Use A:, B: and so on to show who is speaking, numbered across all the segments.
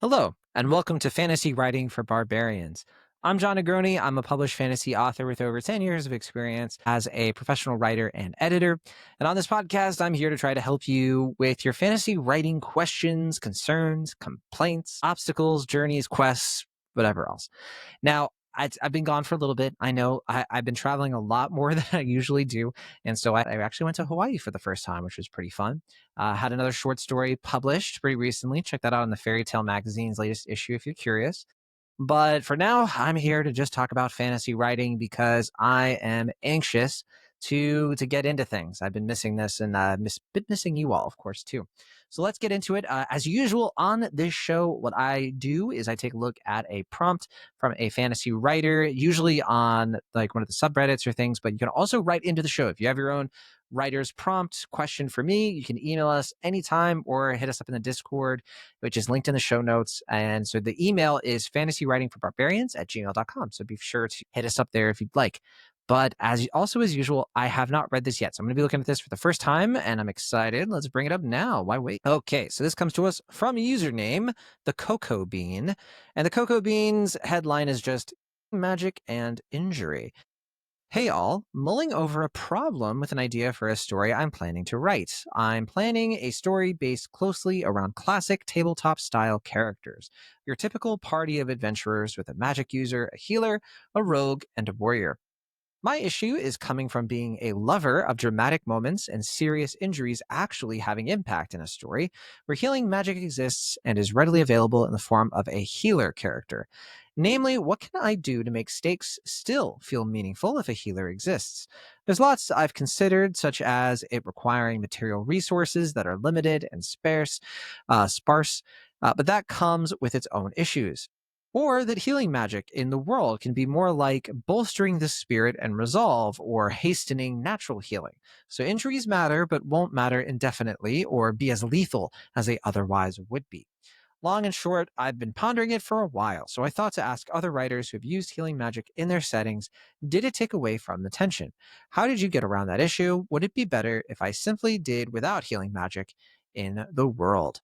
A: Hello, and welcome to Fantasy Writing for Barbarians. I'm John Negroni. I'm a published fantasy author with over 10 years of experience as a professional writer and editor. And on this podcast, I'm here to try to help you with your fantasy writing questions, concerns, complaints, obstacles, journeys, quests, whatever else. Now, I've been gone for a little bit. I know I've been traveling a lot more than I usually do. And so I actually went to Hawaii for the first time, which was pretty fun. Had another short story published pretty recently. Check that out in the Fairy Tale Magazine's latest issue if you're curious. But for now, I'm here to just talk about fantasy writing because I am anxious to get into things. I've been missing this and been missing you all, of course, too. So let's get into it. As usual on this show, what I do is I take a look at a prompt from a fantasy writer, usually on like one of the subreddits or things, but you can also write into the show. If you have your own writer's prompt question for me, you can email us anytime or hit us up in the Discord, which is linked in the show notes. And so the email is fantasywritingforbarbarians@gmail.com. So be sure to hit us up there if you'd like. But as usual, I have not read this yet. So I'm going to be looking at this for the first time and I'm excited. Let's bring it up now. Why wait? Okay, so this comes to us from a username, the Cocoa Bean. And the Cocoa Bean's headline is just magic and injury. Hey all, mulling over a problem with an idea for a story I'm planning to write. I'm planning a story based closely around classic tabletop style characters. Your typical party of adventurers with a magic user, a healer, a rogue, and a warrior. My issue is coming from being a lover of dramatic moments and serious injuries actually having impact in a story where healing magic exists and is readily available in the form of a healer character. Namely, what can I do to make stakes still feel meaningful if a healer exists? There's lots I've considered, such as it requiring material resources that are limited and sparse, but that comes with its own issues. Or that healing magic in the world can be more like bolstering the spirit and resolve or hastening natural healing. So injuries matter, but won't matter indefinitely or be as lethal as they otherwise would be. Long and short, I've been pondering it for a while, so I thought to ask other writers who have used healing magic in their settings, did it take away from the tension? How did you get around that issue? Would it be better if I simply did without healing magic in the world?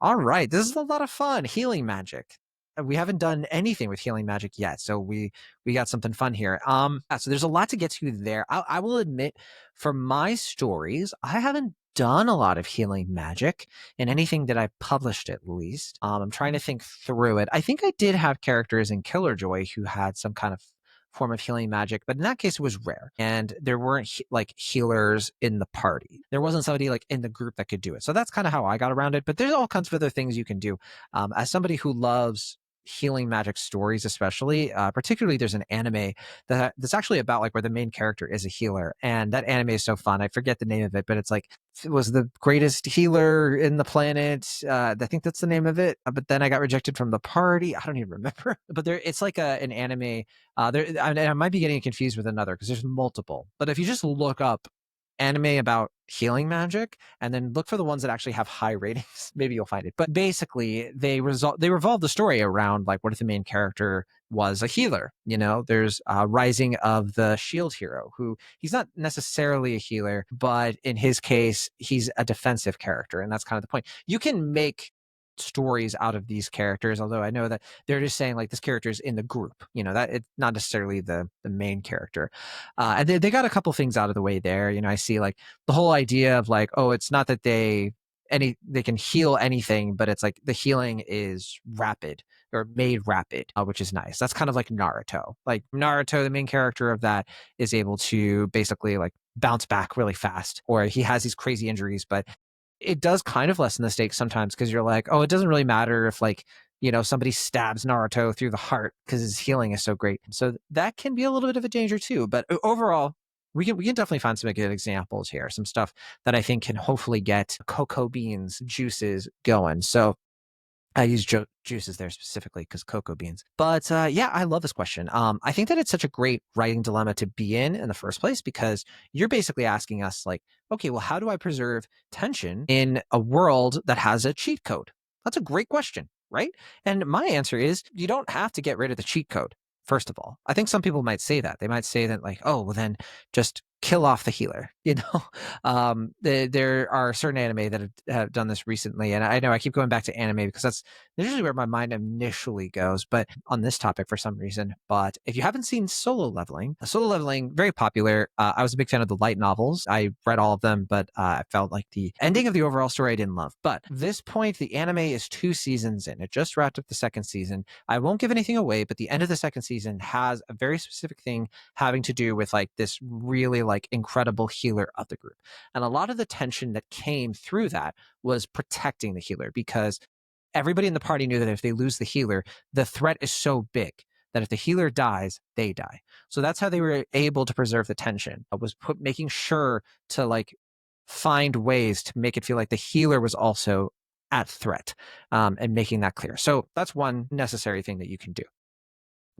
A: All right, this is a lot of fun. Healing magic. We haven't done anything with healing magic yet, so we got something fun here. So there's a lot to get to there. I will admit, for my stories, I haven't done a lot of healing magic in anything that I've published, at least. I'm trying to think through it. I think I did have characters in Killer Joy who had some kind of form of healing magic, but in that case it was rare and there weren't like healers in the party. There wasn't somebody like in the group that could do it. So that's kind of how I got around it, but there's all kinds of other things you can do. As somebody who loves healing magic stories, especially particularly there's an anime that's actually about like where the main character is a healer, and that anime is so fun. I forget the name of it, but it's like it was the greatest healer in the planet. I think that's the name of it. But then I got rejected from the party. I don't even remember. But it's like an anime. I might be getting confused with another because there's multiple. But if you just look up anime about healing magic and then look for the ones that actually have high ratings, maybe you'll find it. But basically, they revolve the story around like what if the main character was a healer. There's Rising of the Shield Hero, who he's not necessarily a healer, but in his case, he's a defensive character. And that's kind of the point. You can make stories out of these characters, although I know that they're just saying like this character is in the group, that it's not necessarily the main character. And they got a couple things out of the way there. I see like the whole idea of like, oh, it's not that they can heal anything, but it's like the healing is rapid or made rapid, which is nice. That's kind of like Naruto. Like Naruto, the main character of that is able to basically like bounce back really fast, or he has these crazy injuries, but it does kind of lessen the stakes sometimes because you're like, oh, it doesn't really matter if like, somebody stabs Naruto through the heart because his healing is so great. So that can be a little bit of a danger too. But overall, we can definitely find some good examples here, some stuff that I think can hopefully get cocoa beans juices going. So I use juices there specifically because cocoa beans. But yeah, I love this question. I think that it's such a great writing dilemma to be in the first place because you're basically asking us like, okay, well, how do I preserve tension in a world that has a cheat code? That's a great question, right? And my answer is you don't have to get rid of the cheat code. First of all, I think some people might say that. They might say that like, oh, well then just kill off the healer. There are certain anime that have done this recently, and I know I keep going back to anime because that's usually where my mind initially goes, but on this topic for some reason. But if you haven't seen Solo Leveling, very popular. I was a big fan of the light novels. I read all of them, but I felt like the ending of the overall story I didn't love. But at this point, the anime is 2 seasons in. It just wrapped up the second season. I won't give anything away, but the end of the second season has a very specific thing having to do with like this really like incredible healer of the group. And a lot of the tension that came through that was protecting the healer, because everybody in the party knew that if they lose the healer, the threat is so big that if the healer dies, they die. So that's how they were able to preserve the tension. It was making sure to like find ways to make it feel like the healer was also at threat, and making that clear. So that's one necessary thing that you can do.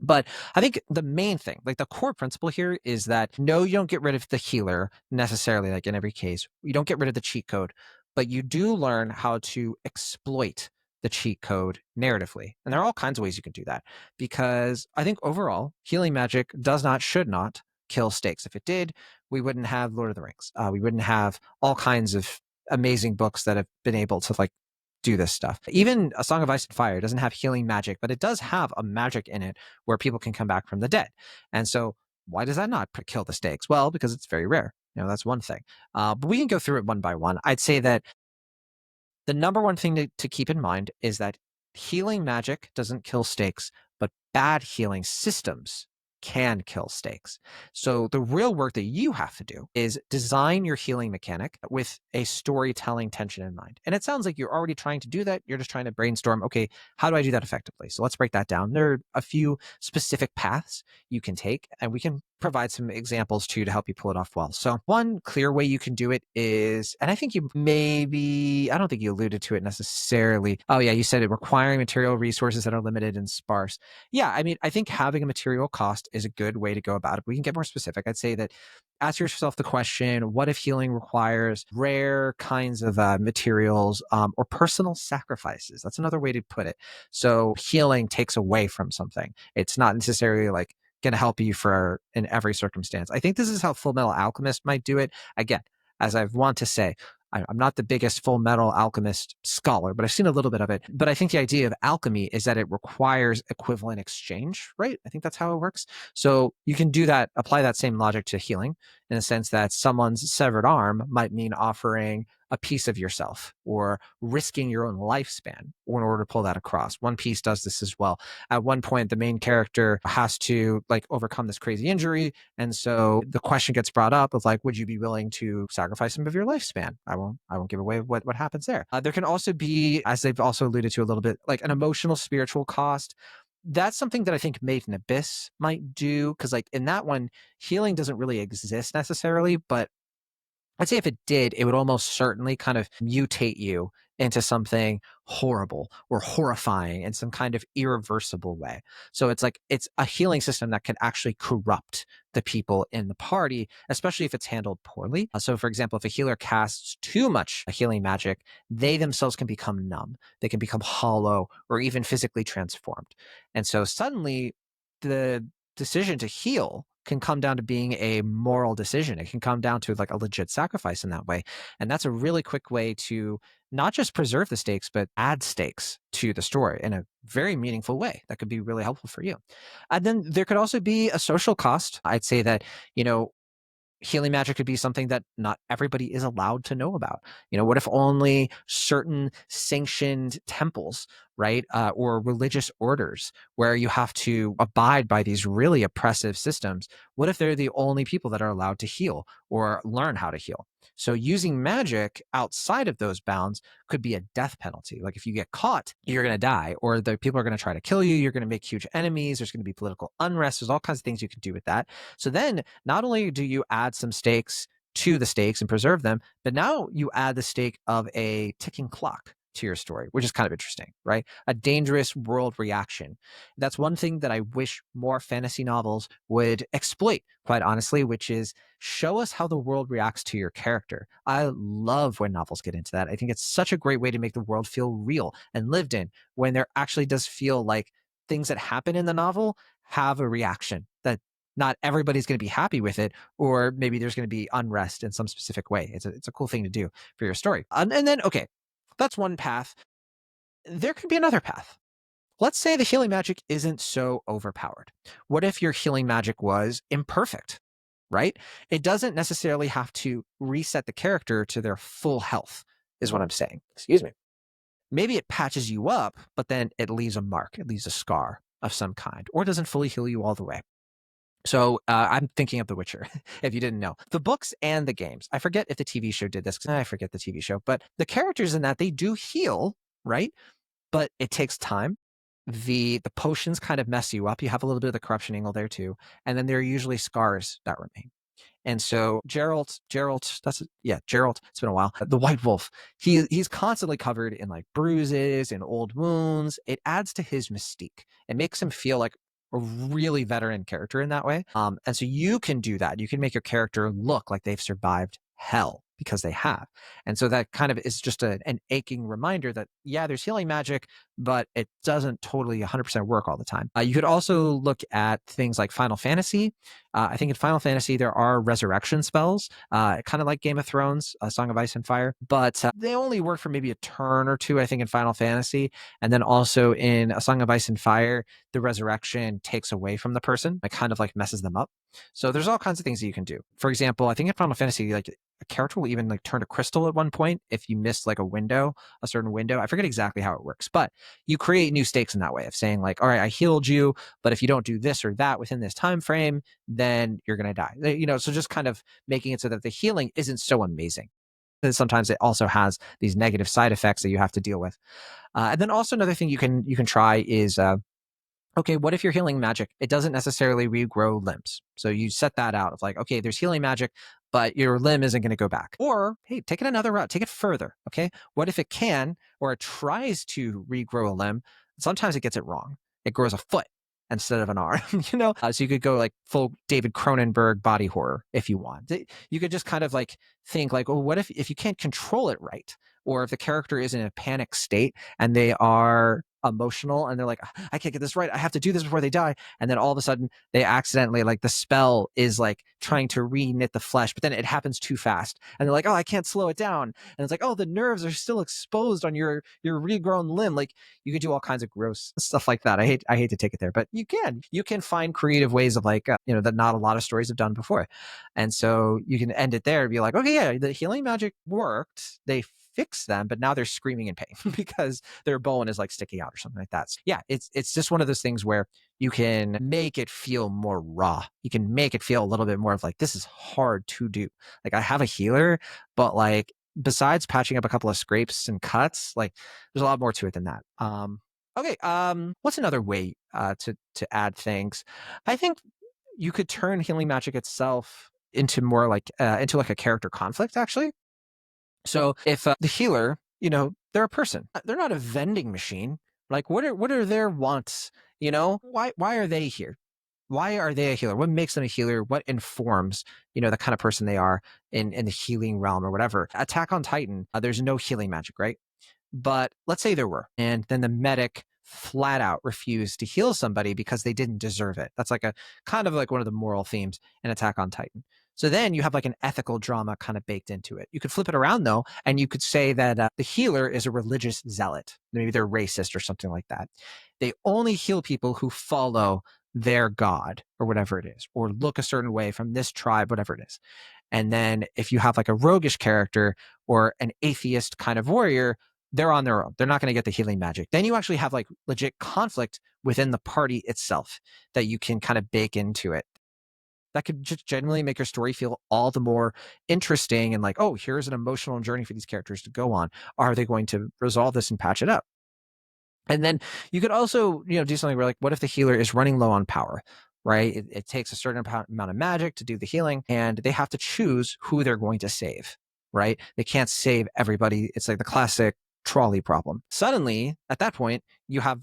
A: But I think the main thing, like the core principle here, is that no, you don't get rid of the healer necessarily, like in every case. You don't get rid of the cheat code, but you do learn how to exploit the cheat code narratively. And there are all kinds of ways you can do that, because I think overall, healing magic does not, should not kill stakes. If it did, we wouldn't have Lord of the Rings. We wouldn't have all kinds of amazing books that have been able to like do this stuff. Even A Song of Ice and Fire doesn't have healing magic, but it does have a magic in it where people can come back from the dead. And so why does that not kill the stakes? Well, because it's very rare. That's one thing. But we can go through it one by one. I'd say that the number one thing to keep in mind is that healing magic doesn't kill stakes, but bad healing systems can kill stakes. So the real work that you have to do is design your healing mechanic with a storytelling tension in mind. And it sounds like you're already trying to do that. You're just trying to brainstorm, okay, how do I do that effectively? So let's break that down. There are a few specific paths you can take, and we can provide some examples too to help you pull it off well. So one clear way you can do it is, and I think you maybe, I don't think you alluded to it necessarily. Oh yeah, you said it requiring material resources that are limited and sparse. Yeah, I mean, I think having a material cost is a good way to go about it. We can get more specific. I'd say that ask yourself the question, what if healing requires rare kinds of materials, or personal sacrifices? That's another way to put it. So healing takes away from something. It's not necessarily like going to help you for in every circumstance. I think this is how Full Metal Alchemist might do it. Again, as I want to say, I'm not the biggest Full Metal Alchemist scholar, but I've seen a little bit of it. But I think the idea of alchemy is that it requires equivalent exchange, right? I think that's how it works. So you can do that, apply that same logic to healing, in the sense that someone's severed arm might mean offering a piece of yourself or risking your own lifespan in order to pull that across. One Piece does this as well. At one point, the main character has to like overcome this crazy injury. And so the question gets brought up of like, would you be willing to sacrifice some of your lifespan? I won't give away what happens there. There can also be, as they've also alluded to a little bit, like an emotional spiritual cost. That's something that I think Made in Abyss might do, because like in that one, healing doesn't really exist necessarily, but I'd say if it did, it would almost certainly kind of mutate you into something horrible or horrifying in some kind of irreversible way. So it's like it's a healing system that can actually corrupt the people in the party, especially if it's handled poorly. So, for example, if a healer casts too much healing magic, they themselves can become numb, they can become hollow, or even physically transformed. And so suddenly the decision to heal can come down to being a moral decision. It can come down to like a legit sacrifice in that way. And that's a really quick way to not just preserve the stakes, but add stakes to the story in a very meaningful way that could be really helpful for you. And then there could also be a social cost. I'd say that, healing magic could be something that not everybody is allowed to know about. What if only certain sanctioned temples, right, or religious orders where you have to abide by these really oppressive systems? What if they're the only people that are allowed to heal or learn how to heal? So using magic outside of those bounds could be a death penalty. Like if you get caught, you're going to die, or the people are going to try to kill you. You're going to make huge enemies. There's going to be political unrest. There's all kinds of things you can do with that. So then not only do you add some stakes to the stakes and preserve them, but now you add the stake of a ticking clock to your story, which is kind of interesting, right? A dangerous world reaction. That's one thing that I wish more fantasy novels would exploit, quite honestly, which is show us how the world reacts to your character. I love when novels get into that. I think it's such a great way to make the world feel real and lived in, when there actually does feel like things that happen in the novel have a reaction that not everybody's going to be happy with it, or maybe there's going to be unrest in some specific way. It's a cool thing to do for your story. And then, okay, that's one path. There could be another path. Let's say the healing magic isn't so overpowered. What if your healing magic was imperfect, right? It doesn't necessarily have to reset the character to their full health, is what I'm saying. Excuse me. Maybe it patches you up, but then it leaves a mark, it leaves a scar of some kind, or doesn't fully heal you all the way. So I'm thinking of The Witcher, if you didn't know. The books and the games. I forget if the TV show did this, because I forget the TV show, but the characters in that, they do heal, right? But it takes time. The potions kind of mess you up. You have a little bit of the corruption angle there too. And then there are usually scars that remain. And so Geralt, Geralt, it's been a while. The White Wolf, he's constantly covered in like bruises and old wounds. It adds to his mystique. It makes him feel like a really veteran character in that way. And so you can do that. You can make your character look like they've survived hell, because they have. And so that kind of is just an aching reminder that, yeah, there's healing magic, but it doesn't totally 100% work all the time. You could also look at things like Final Fantasy. I think in Final Fantasy, there are resurrection spells, kind of like Game of Thrones, A Song of Ice and Fire, but they only work for maybe a turn or two, I think, in Final Fantasy. And then also in A Song of Ice and Fire, the resurrection takes away from the person. It kind of like messes them up. So there's all kinds of things that you can do. For example, I think in Final Fantasy, like a character will even like turn to crystal at one point if you miss like a certain window. I forget exactly how it works, but you create new stakes in that way of saying like, all right, I healed you, but if you don't do this or that within this time frame, then you're going to die. So just kind of making it so that the healing isn't so amazing. And sometimes it also has these negative side effects that you have to deal with. And then also another thing you can try is okay, what if you're healing magic? It doesn't necessarily regrow limbs. So you set that out of like, okay, there's healing magic, but your limb isn't going to go back. Or, hey, take it another route, take it further. Okay. What if it can, or it tries to regrow a limb? Sometimes it gets it wrong. It grows a foot instead of an arm, So you could go like full David Cronenberg body horror if you want. You could just kind of like think like, oh, what if you can't control it right? Or if the character is in a panic state and they are emotional and they're like, I can't get this right, I have to do this before they die, and then all of a sudden they accidentally, like, the spell is like trying to re-knit the flesh, but then it happens too fast and they're like, oh, I can't slow it down, and it's like, oh, the nerves are still exposed on your regrown limb. Like, you can do all kinds of gross stuff like that. I hate to take it there, but you can find creative ways of like that not a lot of stories have done before. And so you can end it there and be like, okay, yeah, the healing magic worked, they fix them, but now they're screaming in pain because their bone is like sticking out or something like that. So yeah, it's just one of those things where you can make it feel more raw. You can make it feel a little bit more of like, this is hard to do. Like, I have a healer, but like, besides patching up a couple of scrapes and cuts, like, there's a lot more to it than that. Okay. What's another way to add things? I think you could turn healing magic itself into more like into like a character conflict, actually. So if the healer, they're a person, they're not a vending machine. Like, what are their wants? Why are they here? Why are they a healer? What makes them a healer? What informs, the kind of person they are in the healing realm or whatever? Attack on Titan, there's no healing magic, right? But let's say there were, and then the medic flat out refused to heal somebody because they didn't deserve it. That's like a kind of like one of the moral themes in Attack on Titan. So then you have like an ethical drama kind of baked into it. You could flip it around though, and you could say that the healer is a religious zealot. Maybe they're racist or something like that. They only heal people who follow their god or whatever it is, or look a certain way from this tribe, whatever it is. And then if you have like a roguish character or an atheist kind of warrior, they're on their own. They're not going to get the healing magic. Then you actually have like legit conflict within the party itself that you can kind of bake into it. That could just generally make your story feel all the more interesting and like, oh, here's an emotional journey for these characters to go on. Are they going to resolve this and patch it up? And then you could also, do something where like, what if the healer is running low on power, right? It takes a certain amount of magic to do the healing, and they have to choose who they're going to save, right? They can't save everybody. It's like the classic trolley problem. Suddenly, at that point, you have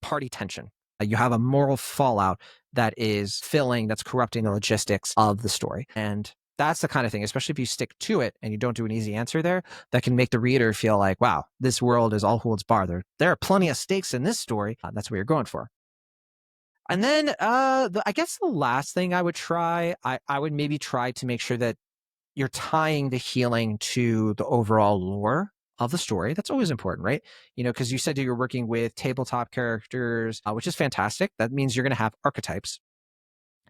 A: party tension. You have a moral fallout that is that's corrupting the logistics of the story. And that's the kind of thing, especially if you stick to it and you don't do an easy answer there, that can make the reader feel like, wow, this world is all holds bar. There are plenty of stakes in this story. That's what you're going for. And then I guess the last thing I would try, I would maybe try to make sure that you're tying the healing to the overall lore of the story. That's always important, right? Because you said that you're working with tabletop characters, which is fantastic. That means you're going to have archetypes.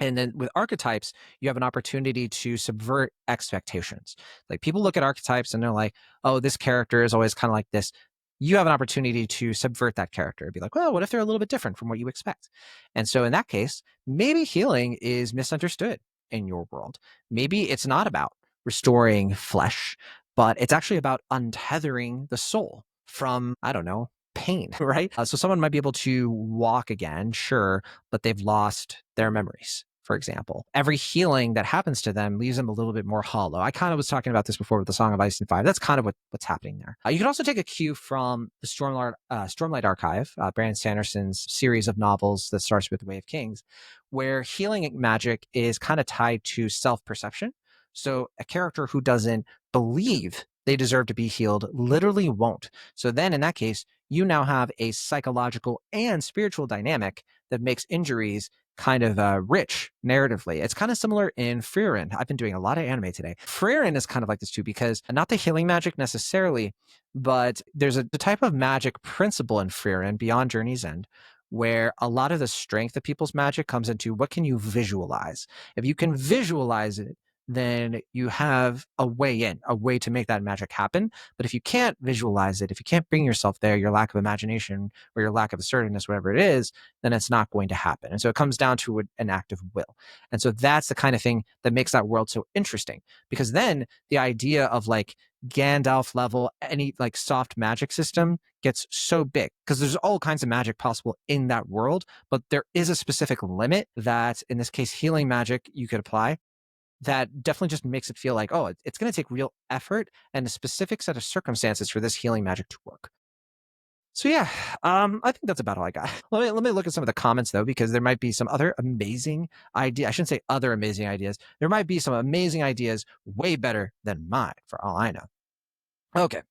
A: And then with archetypes, you have an opportunity to subvert expectations. Like people look at archetypes and they're like, oh, this character is always kind of like this. You have an opportunity to subvert that character. Be like, well, what if they're a little bit different from what you expect? And so in that case, maybe healing is misunderstood in your world. Maybe it's not about restoring flesh, but it's actually about untethering the soul from, I don't know, pain, right? So someone might be able to walk again, sure, but they've lost their memories. For example, every healing that happens to them leaves them a little bit more hollow. I kind of was talking about this before with the Song of Ice and Fire. That's kind of what's happening there. You can also take a cue from the Stormlight Archive, Brandon Sanderson's series of novels that starts with The Way of Kings, where healing magic is kind of tied to self-perception. So a character who doesn't believe they deserve to be healed literally won't. So then in that case, you now have a psychological and spiritual dynamic that makes injuries kind of rich narratively. It's kind of similar in Frieren. I've been doing a lot of anime today. Frieren is kind of like this too, because not the healing magic necessarily, but there's a type of magic principle in Frieren beyond Journey's End where a lot of the strength of people's magic comes into what can you visualize. If you can visualize it, then you have a way in, a way to make that magic happen. But if you can't visualize it, if you can't bring yourself there, your lack of imagination or your lack of assertiveness, whatever it is, then it's not going to happen. And so it comes down to an act of will. And so that's the kind of thing that makes that world so interesting, because then the idea of like Gandalf level, any like soft magic system gets so big because there's all kinds of magic possible in that world, but there is a specific limit that in this case, healing magic you could apply that definitely just makes it feel like, oh, it's going to take real effort and a specific set of circumstances for this healing magic to work. So yeah, I think that's about all I got. Let me look at some of the comments though, because there might be some other amazing ideas. I shouldn't say other amazing ideas. There might be some amazing ideas way better than mine, for all I know. Okay.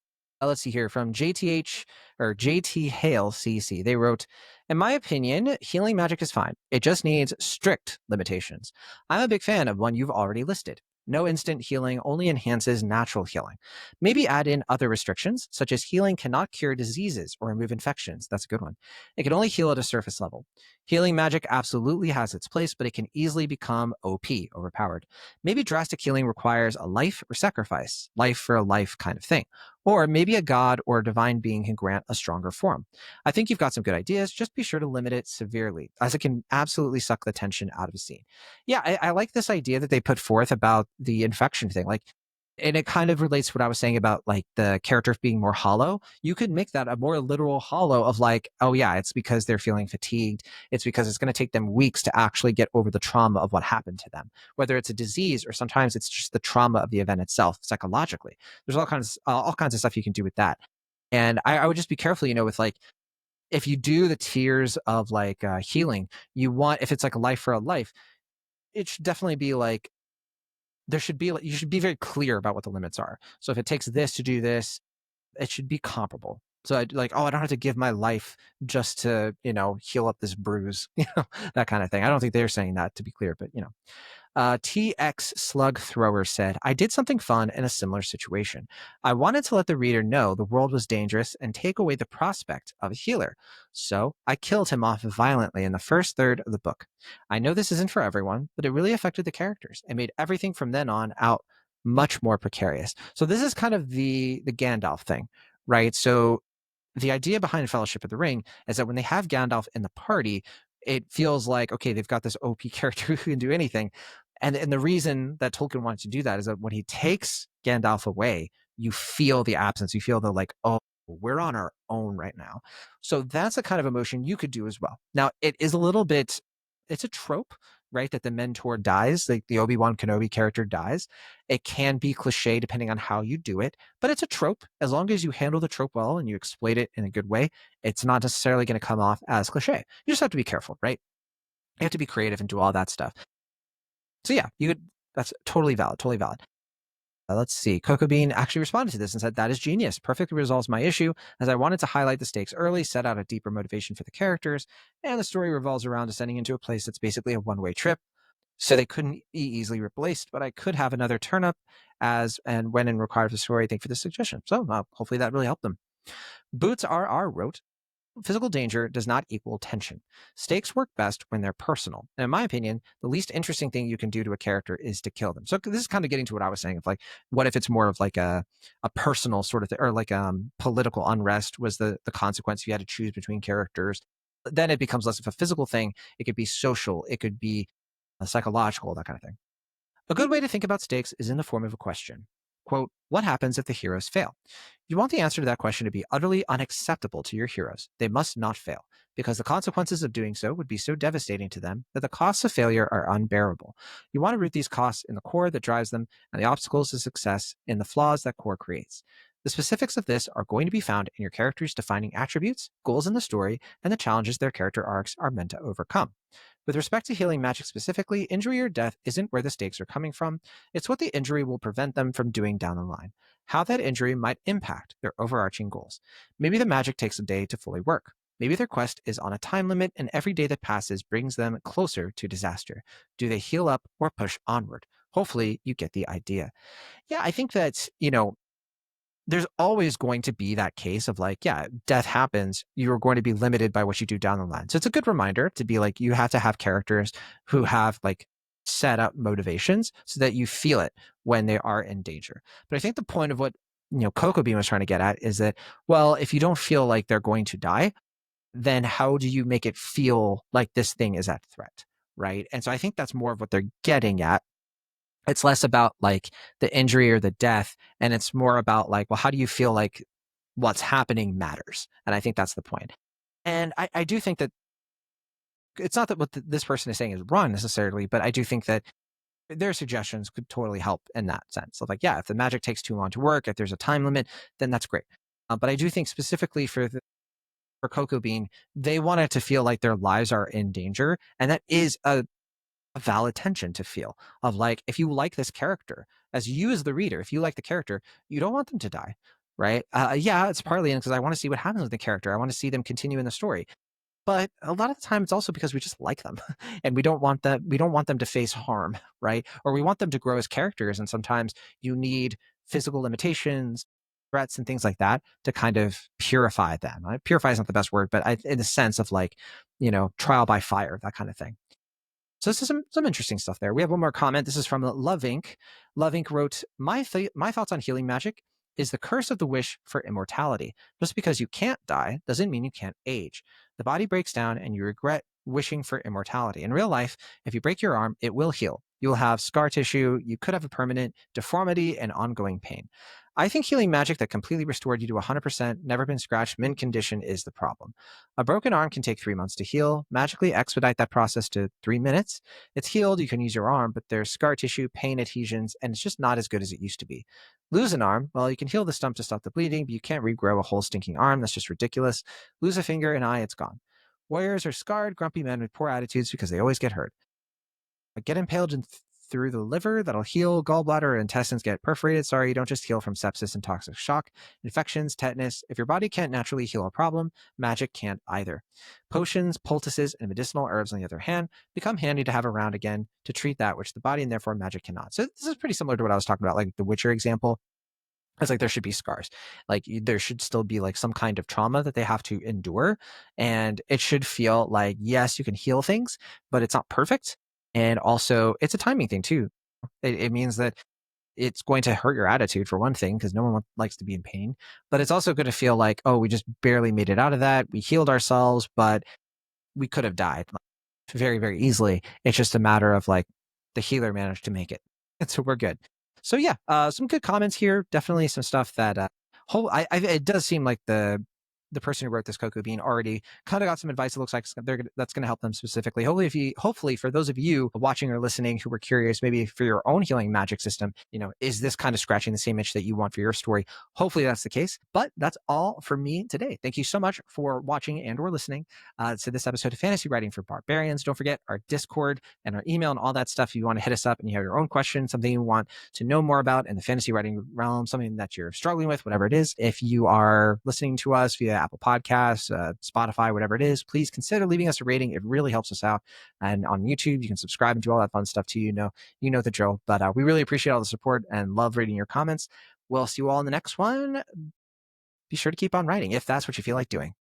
A: Let's see here from JTH or JT Hale CC. They wrote, in my opinion, healing magic is fine. It just needs strict limitations. I'm a big fan of one you've already listed. No instant healing only enhances natural healing. Maybe add in other restrictions, such as healing cannot cure diseases or remove infections. That's a good one. It can only heal at a surface level. Healing magic absolutely has its place, but it can easily become OP, overpowered. Maybe drastic healing requires a life or sacrifice, life for a life kind of thing. Or maybe a god or a divine being can grant a stronger form. I think you've got some good ideas. Just be sure to limit it severely, as it can absolutely suck the tension out of a scene. Yeah, I like this idea that they put forth about the infection thing. Like, and it kind of relates to what I was saying about like the character being more hollow. You could make that a more literal hollow of like, oh yeah, it's because they're feeling fatigued. It's because it's going to take them weeks to actually get over the trauma of what happened to them, whether it's a disease or sometimes it's just the trauma of the event itself psychologically. There's all kinds of stuff you can do with that. And I would just be careful, with like, if you do the tiers of like healing, you want, if it's like a life for a life, it should definitely be like, there should be, you should be very clear about what the limits are. So if it takes this to do this, it should be comparable. So I'd like, oh, I don't have to give my life just to, heal up this bruise, that kind of thing. I don't think they're saying that, to be clear, but TX Slug Thrower said, I did something fun in a similar situation. I wanted to let the reader know the world was dangerous and take away the prospect of a healer. So I killed him off violently in the first third of the book. I know this isn't for everyone, but it really affected the characters and made everything from then on out much more precarious. So this is kind of the Gandalf thing, right? So the idea behind Fellowship of the Ring is that when they have Gandalf in the party, it feels like, okay, they've got this OP character who can do anything. And the reason that Tolkien wanted to do that is that when he takes Gandalf away, you feel the absence. You feel the like, oh, we're on our own right now. So that's a kind of emotion you could do as well. Now, it is a little bit, it's a trope, right? That the mentor dies, like the Obi-Wan Kenobi character dies. It can be cliche depending on how you do it, but it's a trope. As long as you handle the trope well and you exploit it in a good way, it's not necessarily going to come off as cliche. You just have to be careful, right? You have to be creative and do all that stuff. So yeah, you could, that's totally valid, totally valid. Let's see. Cocoa Bean actually responded to this and said, "That is genius. Perfectly resolves my issue, as I wanted to highlight the stakes early, set out a deeper motivation for the characters, and the story revolves around descending into a place that's basically a one-way trip. So they couldn't be easily replaced, but I could have another turn up as and when in required for the story. Thank you for the suggestion." So hopefully that really helped them. Boots RR wrote, "Physical danger does not equal tension. Stakes work best when they're personal. And in my opinion, the least interesting thing you can do to a character is to kill them." So this is kind of getting to what I was saying of like, what if it's more of like a personal sort of thing, or like political unrest was the consequence you had to choose between characters. Then it becomes less of a physical thing. It could be social. It could be psychological, that kind of thing. A good way to think about stakes is in the form of a question. Quote, "What happens if the heroes fail?" You want the answer to that question to be utterly unacceptable to your heroes. They must not fail, because the consequences of doing so would be so devastating to them that the costs of failure are unbearable. You want to root these costs in the core that drives them and the obstacles to success in the flaws that core creates. The specifics of this are going to be found in your characters' defining attributes, goals in the story, and the challenges their character arcs are meant to overcome. With respect to healing magic specifically, injury or death isn't where the stakes are coming from. It's what the injury will prevent them from doing down the line, how that injury might impact their overarching goals. Maybe the magic takes a day to fully work. Maybe their quest is on a time limit and every day that passes brings them closer to disaster. Do they heal up or push onward? Hopefully, you get the idea. Yeah, I think that, there's always going to be that case of like, yeah, death happens. You're going to be limited by what you do down the line. So it's a good reminder to be like, you have to have characters who have like set up motivations so that you feel it when they are in danger. But I think the point of what, Cocoa Bean was trying to get at is that, well, if you don't feel like they're going to die, then how do you make it feel like this thing is at threat? Right. And so I think that's more of what they're getting at. It's less about like the injury or the death, and it's more about like, well, how do you feel like what's happening matters? And I think that's the point. And I do think that it's not that what this person is saying is wrong necessarily, but I do think that their suggestions could totally help in that sense of like, yeah, if the magic takes too long to work, if there's a time limit, then that's great. But I do think specifically for Cocoa Bean, they want it to feel like their lives are in danger, and that is a valid tension to feel of like, if you like this character, as you as the reader, if you like the character, you don't want them to die, right? Yeah, it's partly because I want to see what happens with the character. I want to see them continue in the story, but a lot of the time it's also because we just like them and we don't want them to face harm, right? Or we want them to grow as characters, and sometimes you need physical limitations, threats, and things like that to kind of purify them. Purify is not the best word, but in the sense of like, trial by fire, that kind of thing. So this is some interesting stuff there. We have one more comment. This is from Love Inc. Love Inc. wrote, my thoughts on healing magic is the curse of the wish for immortality. Just because you can't die doesn't mean you can't age. The body breaks down and you regret wishing for immortality. In real life, if you break your arm, it will heal. You will have scar tissue. You could have a permanent deformity and ongoing pain. I think healing magic that completely restored you to 100%, never been scratched, mint condition is the problem. A broken arm can take 3 months to heal. Magically expedite that process to 3 minutes. It's healed, you can use your arm, but there's scar tissue, pain adhesions, and it's just not as good as it used to be. Lose an arm, well, you can heal the stump to stop the bleeding, but you can't regrow a whole stinking arm. That's just ridiculous. Lose a finger, an eye, it's gone. Warriors are scarred, grumpy men with poor attitudes because they always get hurt. Get impaled through the liver, that'll heal. Gallbladder or intestines get perforated. Sorry, you don't just heal from sepsis and toxic shock, infections, tetanus. If your body can't naturally heal a problem, magic can't either. Potions, poultices, and medicinal herbs, on the other hand, become handy to have around again to treat that which the body and therefore magic cannot. So this is pretty similar to what I was talking about, like the Witcher example. It's like there should be scars. Like there should still be like some kind of trauma that they have to endure. And it should feel like, yes, you can heal things, but it's not perfect. And also it's a timing thing too. It means that it's going to hurt your attitude for one thing, because no one likes to be in pain, but it's also going to feel like, oh, we just barely made it out of that. We healed ourselves, but we could have died very, very easily. It's just a matter of like the healer managed to make it. And so we're good. So yeah, some good comments here. Definitely some stuff that it does seem like the person who wrote this cocoa bean already kind of got some advice. It looks like that's going to help them specifically. Hopefully for those of you watching or listening who were curious, maybe for your own healing magic system, is this kind of scratching the same itch that you want for your story? Hopefully that's the case. But that's all for me today. Thank you so much for watching and or listening to this episode of Fantasy Writing for Barbarians. Don't forget our Discord and our email and all that stuff. If you want to hit us up and you have your own question, something you want to know more about in the fantasy writing realm, something that you're struggling with, whatever it is. If you are listening to us via Apple Podcasts, Spotify, whatever it is, please consider leaving us a rating. It really helps us out. And on YouTube, you can subscribe and do all that fun stuff too. You know the drill. But we really appreciate all the support and love reading your comments. We'll see you all in the next one. Be sure to keep on writing if that's what you feel like doing.